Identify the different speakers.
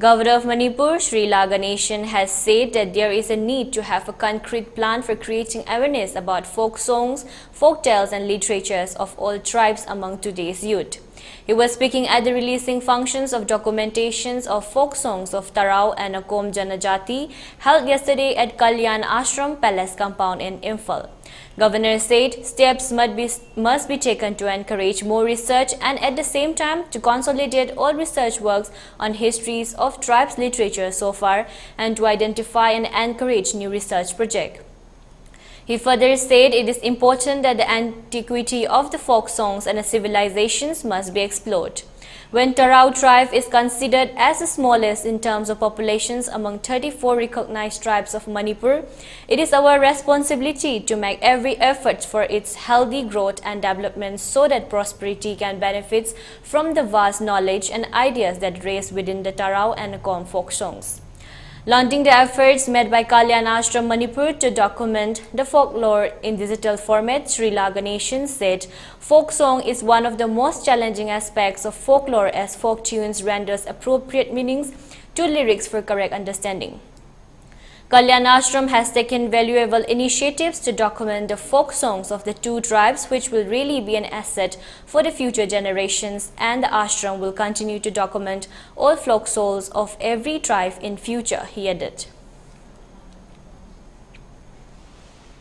Speaker 1: Governor of Manipur, Sri Ganeshan, has said that there is a need to have a concrete plan for creating awareness about folk songs, folk tales and literatures of all tribes among today's youth. He was speaking at the releasing functions of documentations of folk songs of Tarau and Akom Janajati held yesterday at Kalyan Ashram Palace compound in Imphal. Governor said steps must be taken to encourage more research and at the same time to consolidate all research works on histories of tribes' literature so far and to identify and encourage new research projects. He further said it is important that the antiquity of the folk songs and the civilizations must be explored. When Tarau tribe is considered as the smallest in terms of populations among 34 recognized tribes of Manipur, it is our responsibility to make every effort for its healthy growth and development so that prosperity can benefit from the vast knowledge and ideas that raise within the Tarau and Akom folk songs. Launching the efforts made by Kalyan Ashram Manipur to document the folklore in digital format, Sri Ganeshan said folk song is one of the most challenging aspects of folklore as folk tunes renders appropriate meanings to lyrics for correct understanding. Kalyan Ashram has taken valuable initiatives to document the folk songs of the two tribes, which will really be an asset for the future generations, and the ashram will continue to document all folk songs of every tribe in future, he added.